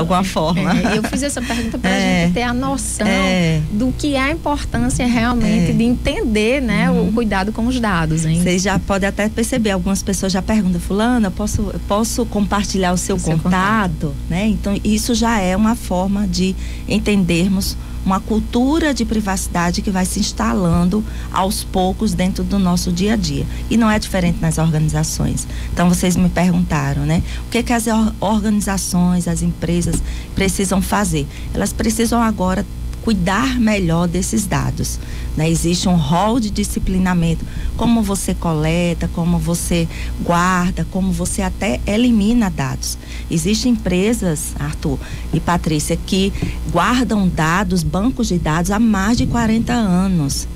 alguma forma. Eu fiz essa pergunta para a gente ter a noção do que é a importância realmente de entender, né, o cuidado com os dados, hein? Vocês já podem até perceber, algumas pessoas já perguntam, fulana, eu posso compartilhar o seu contato, né? Então, isso já é uma forma de entendermos uma cultura de privacidade que vai se instalando aos poucos dentro do nosso dia a dia. E não é diferente nas organizações. Então, vocês me perguntaram, né? O que as organizações, as empresas precisam fazer? Elas precisam agora cuidar melhor desses dados, né? Existe um rol de disciplinamento, como você coleta, como você guarda, como você até elimina dados. Existem empresas, Arthur e Patrícia, que guardam dados, bancos de dados há mais de 40 anos.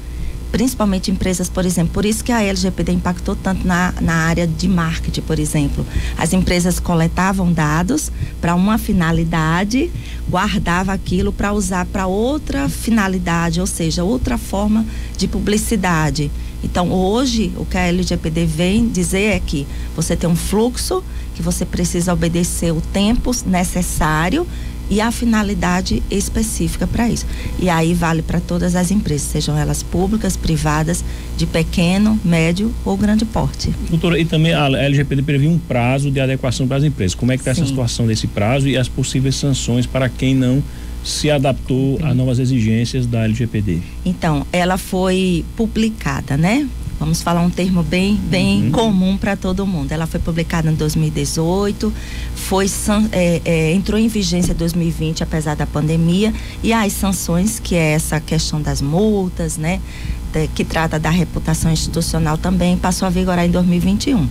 Principalmente empresas, por exemplo, por isso que a LGPD impactou tanto na área de marketing, por exemplo. As empresas coletavam dados para uma finalidade, guardava aquilo para usar para outra finalidade, ou seja, outra forma de publicidade. Então, hoje, o que a LGPD vem dizer é que você tem um fluxo, que você precisa obedecer o tempo necessário e a finalidade específica para isso. E aí vale para todas as empresas, sejam elas públicas, privadas, de pequeno, médio ou grande porte. Doutora, e também a LGPD prevê um prazo de adequação para as empresas. Como é que está essa situação desse prazo e as possíveis sanções para quem não se adaptou a novas exigências da LGPD? Então, ela foi publicada, né? Vamos falar um termo bem comum para todo mundo. Ela foi publicada em 2018, entrou em vigência em 2020, apesar da pandemia, e as sanções, que é essa questão das multas, né? Que trata da reputação institucional também, passou a vigorar em 2021.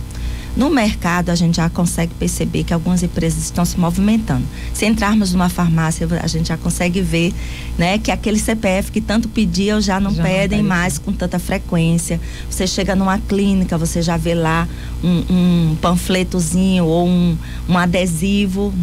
No mercado, a gente já consegue perceber que algumas empresas estão se movimentando. Se entrarmos numa farmácia, a gente já consegue ver, né, que aquele CPF que tanto pediam já não pedem mais com tanta frequência. Você chega numa clínica, você já vê lá um panfletozinho ou um adesivo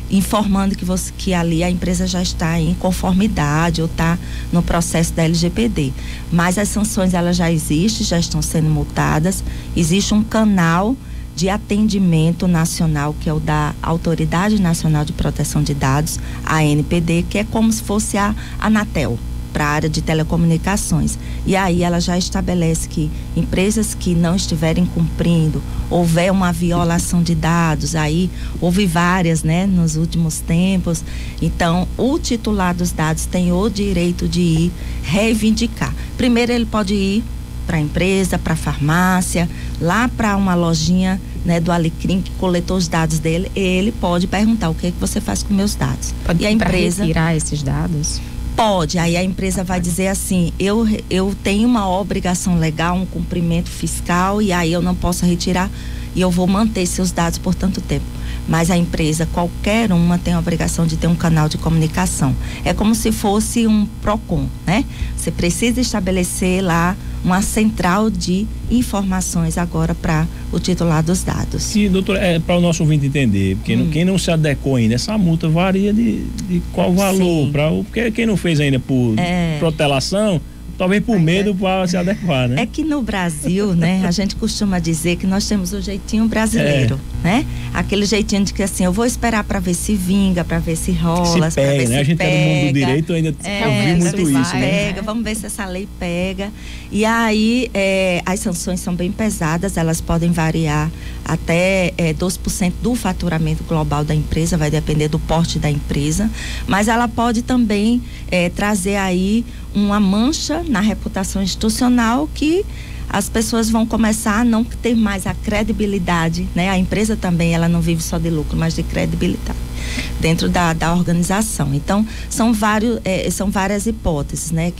informando que ali a empresa já está em conformidade ou está no processo da LGPD. Mas as sanções, elas já existem, já estão sendo multadas. Existe um canal de atendimento nacional, que é o da Autoridade Nacional de Proteção de Dados, a ANPD, que é como se fosse a Anatel para a área de telecomunicações. E aí ela já estabelece que empresas que não estiverem cumprindo, houver uma violação de dados, aí houve várias, né, nos últimos tempos. Então, o titular dos dados tem o direito de ir reivindicar. Primeiro, ele pode ir para a empresa, para a farmácia, lá para uma lojinha, né, do Alecrim, que coletou os dados dele. Ele pode perguntar: o que é que você faz com meus dados? Pode, e a empresa retirar esses dados? Pode. Aí a empresa vai dizer assim: eu tenho uma obrigação legal, um cumprimento fiscal, e aí eu não posso retirar e eu vou manter seus dados por tanto tempo. Mas a empresa, qualquer uma, tem a obrigação de ter um canal de comunicação. É como se fosse um PROCON, né? Você precisa estabelecer lá uma central de informações agora para o titular dos dados. E, doutora, para o nosso ouvinte entender, porque quem não se adequou ainda, essa multa varia de qual valor? Porque quem não fez ainda por protelação, talvez por medo para se adequar, né? É que no Brasil, né, a gente costuma dizer que nós temos o jeitinho brasileiro, né? Aquele jeitinho de que assim, eu vou esperar para ver se vinga, para ver se rola, se pega, né? A gente tá no mundo do direito, ainda ouviu muito isso, né? Pega, vamos ver se essa lei pega. E aí, as sanções são bem pesadas, elas podem variar até 12% do faturamento global da empresa, vai depender do porte da empresa, mas ela pode também trazer aí uma mancha na reputação institucional, que as pessoas vão começar a não ter mais a credibilidade, né? A empresa também, ela não vive só de lucro, mas de credibilidade dentro da organização. Então, são várias hipóteses, né?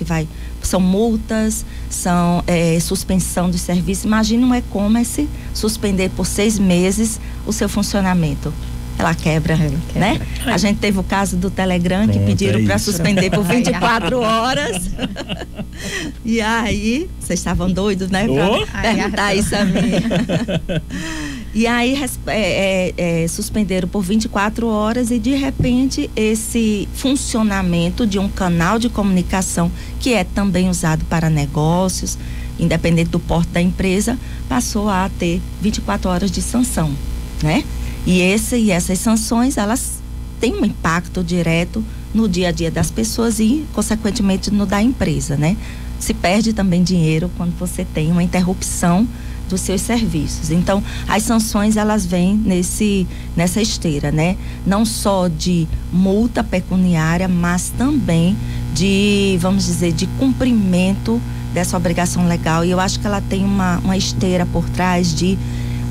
São multas, são suspensão do serviço. Imagina um e-commerce suspender por 6 meses o seu funcionamento. Ela quebra, né? A gente teve o caso do Telegram, que pediram para suspender por 24 horas. E aí, vocês estavam doidos, né? Para perguntar isso a mim. E aí, suspenderam por 24 horas e, de repente, esse funcionamento de um canal de comunicação, que é também usado para negócios, independente do porte da empresa, passou a ter 24 horas de sanção, né? E essas sanções, elas tem um impacto direto no dia a dia das pessoas e, consequentemente, no da empresa, né? Se perde também dinheiro quando você tem uma interrupção dos seus serviços. Então, as sanções, elas vêm nessa esteira, né? Não só de multa pecuniária, mas também de, vamos dizer, de cumprimento dessa obrigação legal. E eu acho que ela tem uma esteira por trás de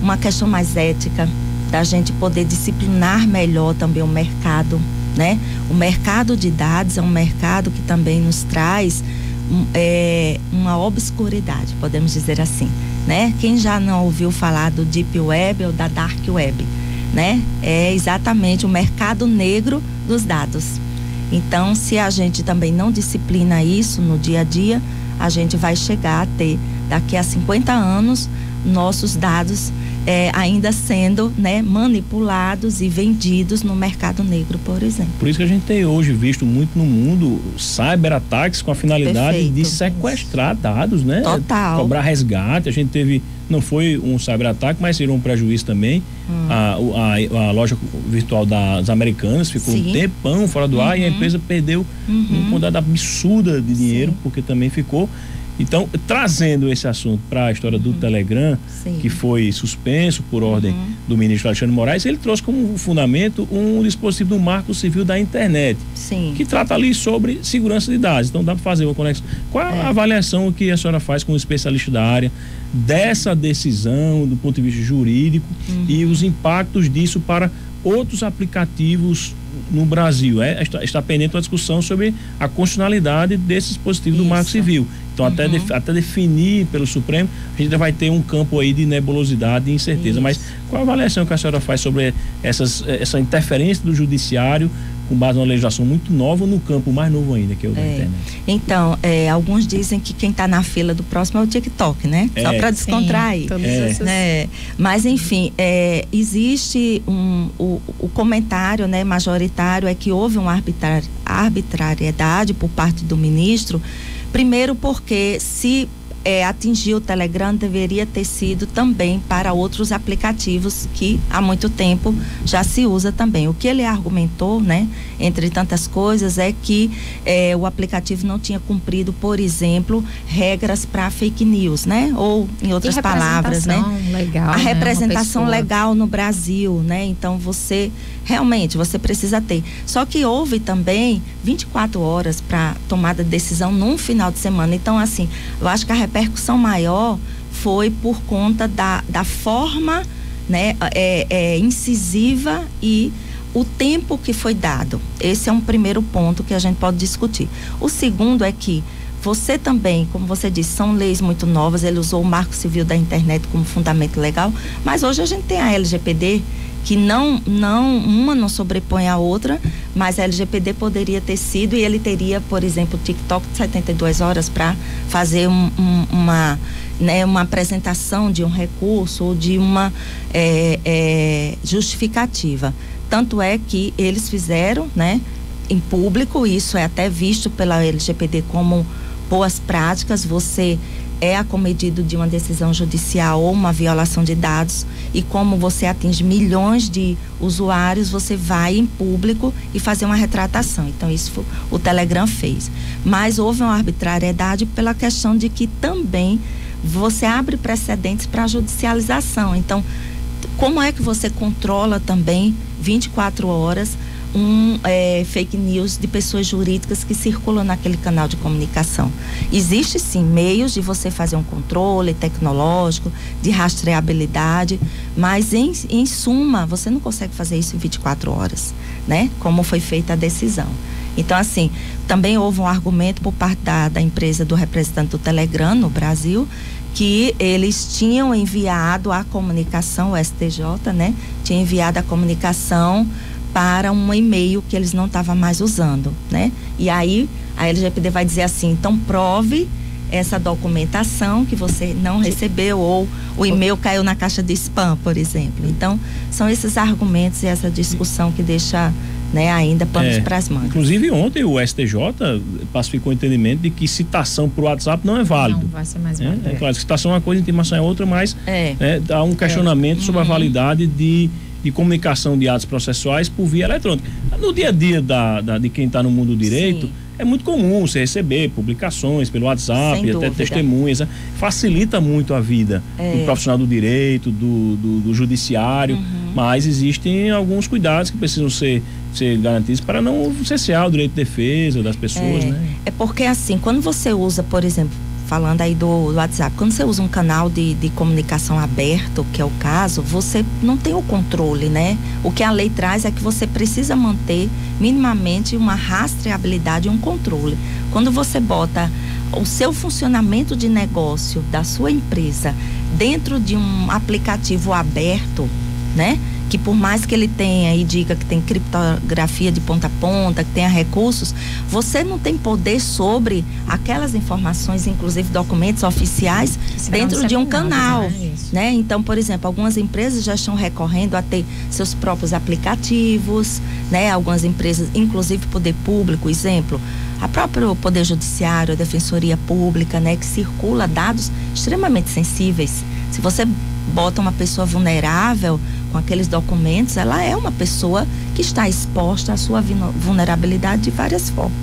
uma questão mais ética, da gente poder disciplinar melhor também o mercado, né? O mercado de dados é um mercado que também nos traz uma obscuridade, podemos dizer assim, né? Quem já não ouviu falar do Deep Web ou da Dark Web, né? É exatamente o mercado negro dos dados. Então, se a gente também não disciplina isso no dia a dia, a gente vai chegar a ter, daqui a 50 anos, nossos dados ainda sendo, né, manipulados e vendidos no mercado negro, por exemplo. Por isso que a gente tem hoje visto muito no mundo cyberataques com a finalidade de sequestrar dados, né? Total. Cobrar resgate. A gente teve, não foi um cyberataque, mas seria um prejuízo também. A loja virtual das Americanas ficou um tempão fora do ar e a empresa perdeu uma quantidade absurda de dinheiro, porque também ficou. Então, trazendo esse assunto para a história do Telegram, que foi suspenso por ordem do ministro Alexandre Moraes, ele trouxe como fundamento um dispositivo do Marco Civil da Internet, que trata ali sobre segurança de dados. Então, dá para fazer uma conexão. Qual a avaliação que a senhora faz como especialista da área dessa decisão, do ponto de vista jurídico, e os impactos disso para outros aplicativos no Brasil? Está pendente uma discussão sobre a constitucionalidade desse dispositivo do Marco Civil. Então, até definir pelo Supremo, a gente vai ter um campo aí de nebulosidade e incerteza. Mas qual a avaliação que a senhora faz sobre essa interferência do judiciário com base numa legislação muito nova no campo mais novo ainda, que é o da internet? Então, alguns dizem que quem está na fila do próximo é o TikTok, né? Só para descontrair. Mas, enfim, existe o comentário, né, majoritário é que houve uma arbitrariedade por parte do ministro. Primeiro porque se atingir o Telegram deveria ter sido também para outros aplicativos que há muito tempo já se usa também. O que ele argumentou, né, entre tantas coisas, é que o aplicativo não tinha cumprido, por exemplo, regras para fake news, né? Ou, em outras palavras, né? Legal, a representação legal no Brasil, né? Então, você precisa ter. Só que houve também 24 horas para tomada de decisão num final de semana. Então, assim, eu acho que a repercussão maior foi por conta da forma, né, incisiva e o tempo que foi dado. Esse é um primeiro ponto que a gente pode discutir. O segundo é que você também, como você disse, são leis muito novas. Ele usou o Marco Civil da Internet como fundamento legal, mas hoje a gente tem a LGPD, que uma não sobrepõe a outra, mas a LGPD poderia ter sido, e ele teria, por exemplo, o TikTok de 72 horas para fazer uma apresentação de um recurso ou de uma justificativa. Tanto é que eles fizeram, né, em público, isso é até visto pela LGPD como boas práticas. Você é acometido de uma decisão judicial ou uma violação de dados, e como você atinge milhões de usuários, você vai em público e fazer uma retratação. Então, isso o Telegram fez. Mas houve uma arbitrariedade pela questão de que também você abre precedentes para a judicialização. Então, como é que você controla também 24 horas fake news de pessoas jurídicas que circulam naquele canal de comunicação? Existe sim meios de você fazer um controle tecnológico, de rastreabilidade, mas em suma você não consegue fazer isso em 24 horas, né? Como foi feita a decisão. Então, assim, também houve um argumento por parte da empresa, do representante do Telegram no Brasil, que eles tinham enviado a comunicação, o STJ, né? Tinha enviado a comunicação para um e-mail que eles não estavam mais usando, né? E aí a LGPD vai dizer assim: então prove essa documentação que você não recebeu, ou o e-mail caiu na caixa de spam, por exemplo. Então, são esses argumentos e essa discussão que deixa, né, ainda panos para as mangas. Inclusive, ontem o STJ pacificou o entendimento de que citação por WhatsApp não é válido. Não vai ser mais válido. Claro, citação é uma coisa, intimação é outra, mas há um questionamento sobre a validade de comunicação de atos processuais por via eletrônica. No dia a dia de quem está no mundo do direito, sim, é muito comum você receber publicações pelo WhatsApp, até testemunhas, facilita muito a vida do profissional do direito, do judiciário, mas existem alguns cuidados que precisam ser garantidos para não cessear o direito de defesa das pessoas, né? É porque assim, quando você usa, por exemplo, falando aí do WhatsApp, quando você usa um canal de comunicação aberto, que é o caso, você não tem o controle, né? O que a lei traz é que você precisa manter minimamente uma rastreabilidade e um controle. Quando você bota o seu funcionamento de negócio da sua empresa dentro de um aplicativo aberto, né? Que por mais que ele tenha e diga que tem criptografia de ponta a ponta, que tenha recursos, você não tem poder sobre aquelas informações, inclusive documentos oficiais, dentro de um canal, né? Então, por exemplo, algumas empresas já estão recorrendo a ter seus próprios aplicativos, né? Algumas empresas, inclusive poder público, exemplo, a própria Poder Judiciário, a Defensoria Pública, né? Que circula dados extremamente sensíveis. Se você bota uma pessoa vulnerável com aqueles documentos, ela é uma pessoa que está exposta à sua vulnerabilidade de várias formas.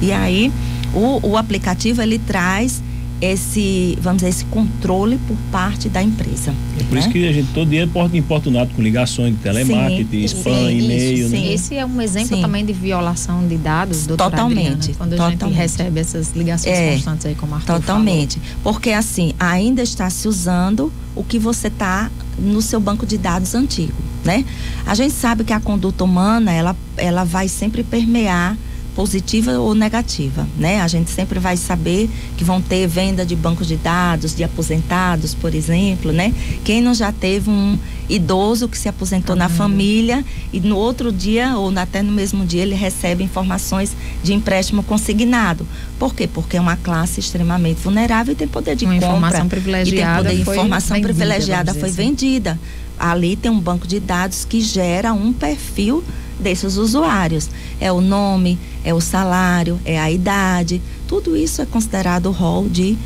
E aí, o aplicativo, ele traz esse, vamos dizer, esse controle por parte da empresa. É por isso que a gente todo dia é importunado com ligações de telemarketing, spam, e-mail. Sim. Esse é um exemplo também de violação de dados, doutora Adriana, quando a gente recebe essas ligações constantes aí, como o Arthur Totalmente. falou. Porque assim, ainda está se usando o que você está no seu banco de dados antigo, né? A gente sabe que a conduta humana, ela vai sempre permear positiva ou negativa, né? A gente sempre vai saber que vão ter venda de bancos de dados, de aposentados, por exemplo, né? Quem não já teve um idoso que se aposentou na família e no outro dia ou até no mesmo dia ele recebe informações de empréstimo consignado. Por quê? Porque é uma classe extremamente vulnerável e tem poder de compra. Informação privilegiada foi vendida. Ali tem um banco de dados que gera um perfil desses usuários. É o nome, é o salário, é a idade. Tudo isso é considerado rol de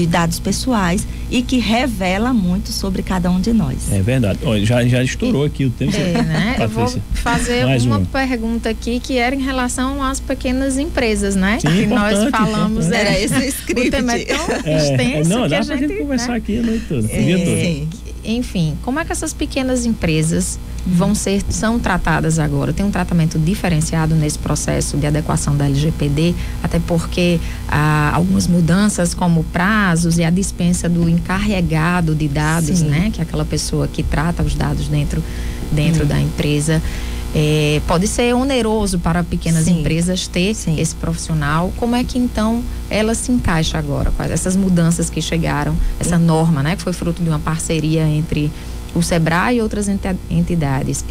dados pessoais e que revela muito sobre cada um de nós. É verdade. Olha, já estourou aqui o tempo. Né? Eu vou fazer uma pergunta aqui que era em relação às pequenas empresas, né? Sim, que nós falamos. Era esse script. O tema é tão extenso não, que dá a pra gente conversar aqui a noite toda. Enfim, como é que essas pequenas empresas são tratadas agora? Tem um tratamento diferenciado nesse processo de adequação da LGPD, até porque algumas mudanças como prazos e a dispensa do encarregado de dados, né? Que é aquela pessoa que trata os dados dentro da empresa. Pode ser oneroso para pequenas empresas ter esse profissional. Como é que então ela se encaixa agora? Quais essas mudanças que chegaram, essa norma, né, que foi fruto de uma parceria entre o SEBRAE e outras entidades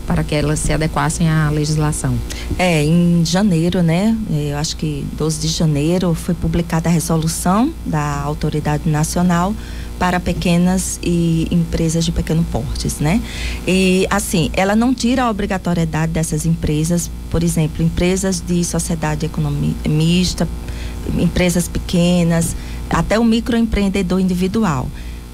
para que elas se adequassem à legislação? Em janeiro, né? Eu acho que 12 de janeiro foi publicada a resolução da Autoridade Nacional para pequenas e empresas de pequeno portes, né? E assim, ela não tira a obrigatoriedade dessas empresas, por exemplo, empresas de sociedade economia mista, empresas pequenas, até o microempreendedor individual.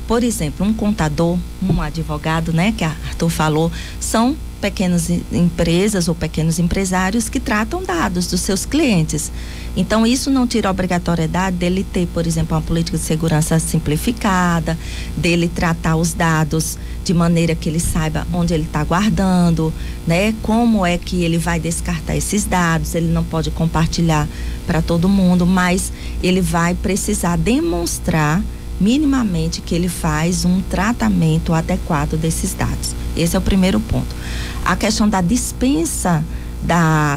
Por exemplo, um contador, um advogado, né, que a Arthur falou, são pequenas empresas ou pequenos empresários que tratam dados dos seus clientes. Então, isso não tira a obrigatoriedade dele ter, por exemplo, uma política de segurança simplificada, dele tratar os dados de maneira que ele saiba onde ele está guardando, né? Como é que ele vai descartar esses dados. Ele não pode compartilhar para todo mundo, mas ele vai precisar demonstrar minimamente que ele faz um tratamento adequado desses dados. Esse é o primeiro ponto. A questão da dispensa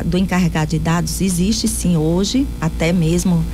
do encarregado de dados existe sim hoje, até mesmo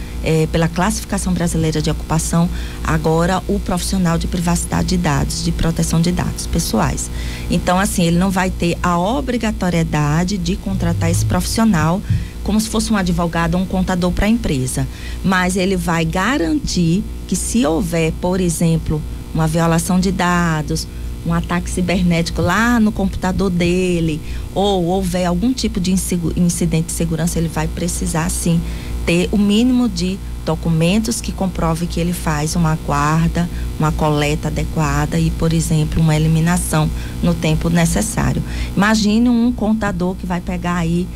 pela classificação brasileira de ocupação, agora o profissional de privacidade de dados, de proteção de dados pessoais. Então, assim, ele não vai ter a obrigatoriedade de contratar esse profissional como se fosse um advogado ou um contador para a empresa, mas ele vai garantir que se houver, por exemplo, uma violação de dados, um ataque cibernético lá no computador dele, ou houver algum tipo de incidente de segurança, ele vai precisar sim ter o mínimo de documentos que comprovem que ele faz uma guarda, uma coleta adequada e, por exemplo, uma eliminação no tempo necessário. Imagine um contador que vai pegar aí,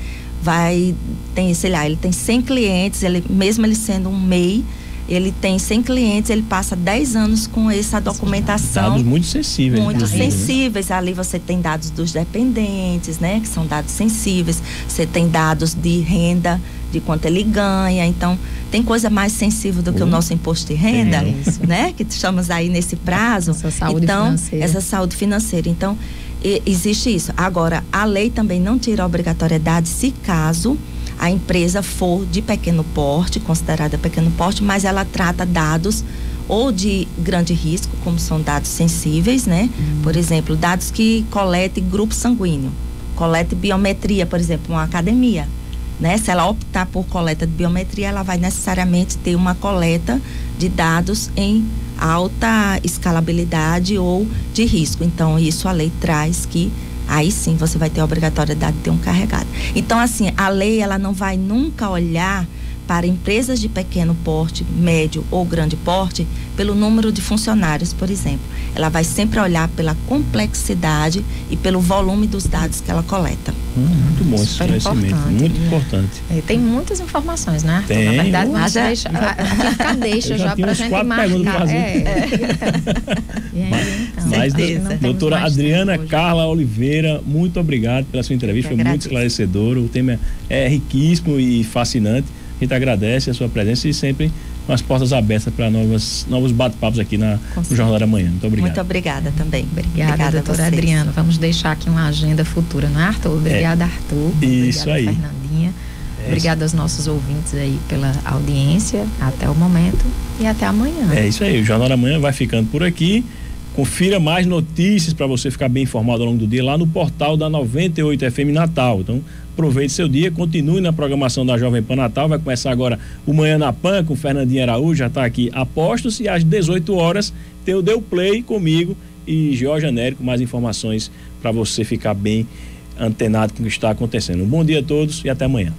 ele tem 100 clientes, mesmo ele sendo um MEI, ele tem 100 clientes, ele passa 10 anos com essa documentação. Dados muito sensíveis. Muito sensíveis. Ali você tem dados dos dependentes, né? Que são dados sensíveis. Você tem dados de renda, de quanto ele ganha. Então, tem coisa mais sensível do que o nosso imposto de renda, né? Que chamamos aí nesse prazo. Essa saúde financeira. Essa saúde financeira. Então, existe isso. Agora, a lei também não tira a obrigatoriedade se caso a empresa for de pequeno porte, considerada pequeno porte, mas ela trata dados ou de grande risco, como são dados sensíveis, né? Por exemplo, dados que coletem grupo sanguíneo, coleta biometria, por exemplo, uma academia, né? Se ela optar por coleta de biometria, ela vai necessariamente ter uma coleta de dados em alta escalabilidade ou de risco. Então, isso a lei traz que aí sim você vai ter a obrigatoriedade de ter um carregado. Então, assim, a lei ela não vai nunca olhar para empresas de pequeno porte, médio ou grande porte pelo número de funcionários, por exemplo. Ela vai sempre olhar pela complexidade e pelo volume dos dados que ela coleta. Muito bom esse esclarecimento, muito importante. Tem muitas informações, né? Tem. Então, na verdade, mas deixa já para a gente marcar. Mas, doutora Adriana Carla Oliveira, muito obrigado pela sua entrevista, foi muito esclarecedora. O tema é riquíssimo e fascinante. A gente agradece a sua presença e sempre com as portas abertas para novos bate-papos aqui no Jornal da Manhã. Muito obrigado. Muito obrigada também. Obrigada, doutora Adriana. Vamos deixar aqui uma agenda futura, não é, Arthur? Obrigada, Arthur. Isso obrigada, aí. Fernandinha. Obrigada aos nossos ouvintes aí pela audiência. Até o momento e até amanhã. É isso aí. O Jornal da Manhã vai ficando por aqui. Confira mais notícias para você ficar bem informado ao longo do dia lá no portal da 98 FM Natal. Então, aproveite seu dia, continue na programação da Jovem Pan Natal. Vai começar agora o Manhã na Pan com Fernandinho Araújo, já está aqui a postos, e às 18 horas tem o Deu Play comigo e Jorge Nery com mais informações para você ficar bem antenado com o que está acontecendo. Um bom dia a todos e até amanhã.